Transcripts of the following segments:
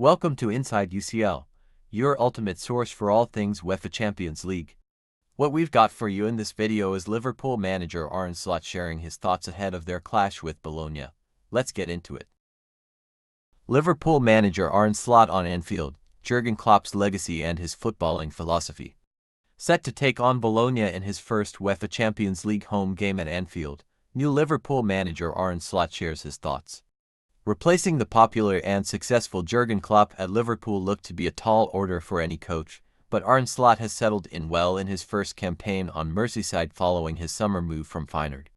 Welcome to Inside UCL, your ultimate source for all things UEFA Champions League. What we've got for you in this video is Liverpool manager Arne Slot sharing his thoughts ahead of their clash with Bologna. Let's get into it. Liverpool manager Arne Slot on Anfield, Jürgen Klopp's legacy and his footballing philosophy. Set to take on Bologna in his first UEFA Champions League home game at Anfield, new Liverpool manager Arne Slot shares his thoughts. Replacing the popular and successful Jürgen Klopp at Liverpool looked to be a tall order for any coach, but Arne Slot has settled in well in his first campaign on Merseyside following his summer move from Feyenoord.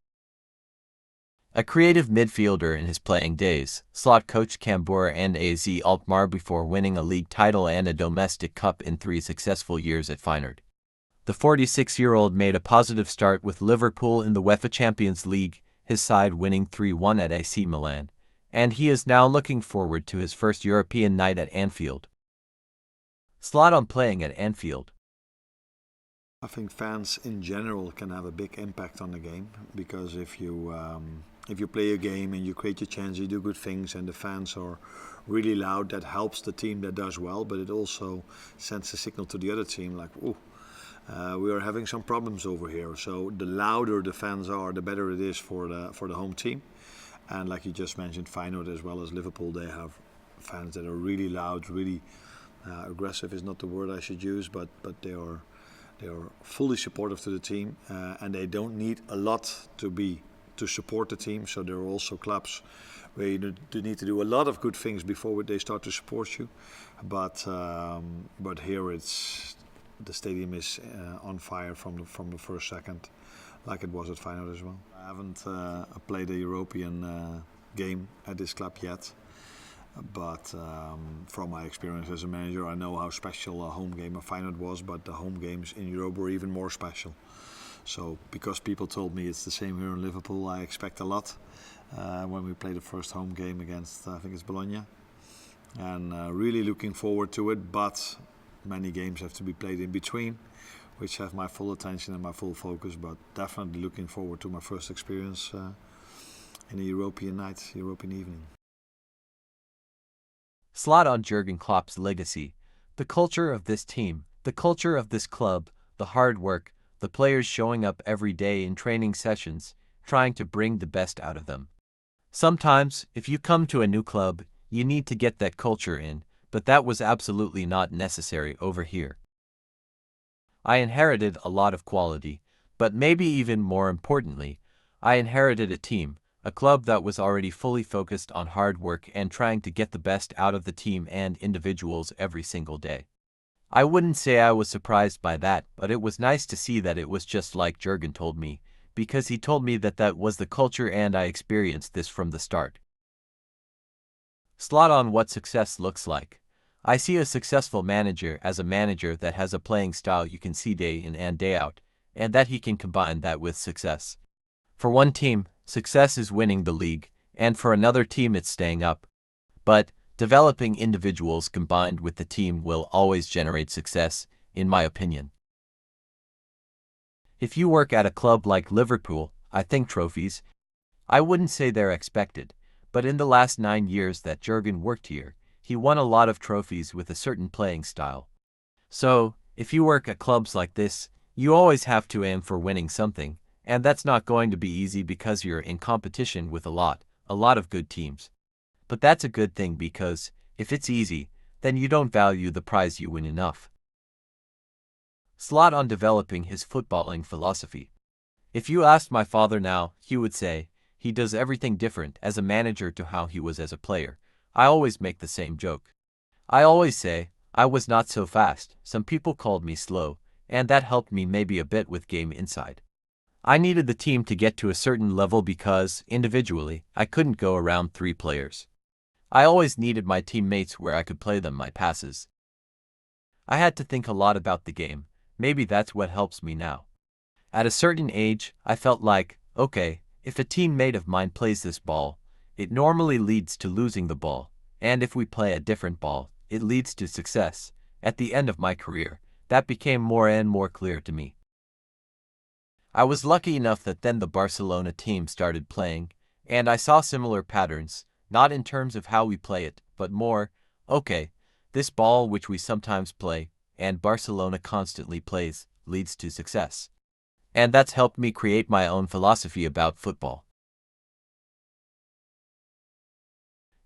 A creative midfielder in his playing days, Slot coached Cambuur and AZ Alkmaar before winning a league title and a domestic cup in 3 successful years at Feyenoord. The 46-year-old made a positive start with Liverpool in the UEFA Champions League, his side winning 3-1 at AC Milan, and he is now looking forward to his first European night at Anfield. Slot on playing at Anfield. I think fans in general can have a big impact on the game, because if you play a game and you create your chance, you do good things, and the fans are really loud, that helps the team that does well, but it also sends a signal to the other team like, oh, we are having some problems over here. So the louder the fans are, the better it is for the home team. And like you just mentioned, Feyenoord as well as Liverpool, they have fans that are really loud, really aggressive is not the word I should use, but they are fully supportive to the team, and they don't need a lot to support the team. So there are also clubs where you need to do a lot of good things before they start to support you. But here the stadium is on fire from the first second, like it was at Feyenoord as well. I haven't played a European game at this club yet, but from my experience as a manager, I know how special a home game of Feyenoord was, but the home games in Europe were even more special. So because people told me it's the same here in Liverpool, I expect a lot when we play the first home game against, I think it's Bologna, and really looking forward to it, but many games have to be played in between, which have my full attention and my full focus, but definitely looking forward to my first experience in a European night, European evening. Slot on Jürgen Klopp's legacy, the culture of this team, the culture of this club, the hard work, the players showing up every day in training sessions, trying to bring the best out of them. Sometimes, if you come to a new club, you need to get that culture in, but that was absolutely not necessary over here. I inherited a lot of quality, but maybe even more importantly, I inherited a team, a club that was already fully focused on hard work and trying to get the best out of the team and individuals every single day. I wouldn't say I was surprised by that, but it was nice to see that it was just like Jürgen told me, because he told me that was the culture and I experienced this from the start. Slot on what success looks like. I see a successful manager as a manager that has a playing style you can see day in and day out, and that he can combine that with success. For one team, success is winning the league, and for another team it's staying up. But developing individuals combined with the team will always generate success, in my opinion. If you work at a club like Liverpool, I think trophies. I wouldn't say they're expected, but in the last 9 years that Jürgen worked here, he won a lot of trophies with a certain playing style. So, if you work at clubs like this, you always have to aim for winning something, and that's not going to be easy because you're in competition with a lot of good teams. But that's a good thing, because if it's easy, then you don't value the prize you win enough. Slot on developing his footballing philosophy. If you asked my father now, he would say, he does everything different as a manager to how he was as a player. I always make the same joke. I always say, I was not so fast, some people called me slow, and that helped me maybe a bit with game inside. I needed the team to get to a certain level because, individually, I couldn't go around 3 players. I always needed my teammates where I could play them my passes. I had to think a lot about the game, maybe that's what helps me now. At a certain age, I felt like, okay, if a teammate of mine plays this ball, it normally leads to losing the ball, and if we play a different ball, it leads to success. At the end of my career, that became more and more clear to me. I was lucky enough that then the Barcelona team started playing, and I saw similar patterns, not in terms of how we play it, but more, okay, This ball which we sometimes play, and Barcelona constantly plays, leads to success. And that's helped me create my own philosophy about football.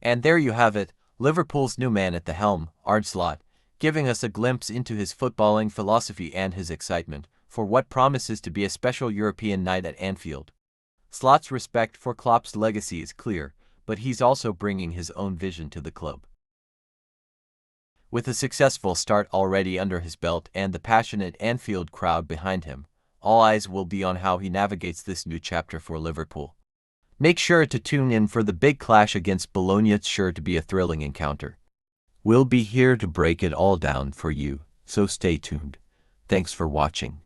And there you have it, Liverpool's new man at the helm, Arne Slot, giving us a glimpse into his footballing philosophy and his excitement for what promises to be a special European night at Anfield. Slot's respect for Klopp's legacy is clear, but he's also bringing his own vision to the club. With a successful start already under his belt and the passionate Anfield crowd behind him, all eyes will be on how he navigates this new chapter for Liverpool. Make sure to tune in for the big clash against Bologna. It's sure to be a thrilling encounter. We'll be here to break it all down for you, so stay tuned. Thanks for watching.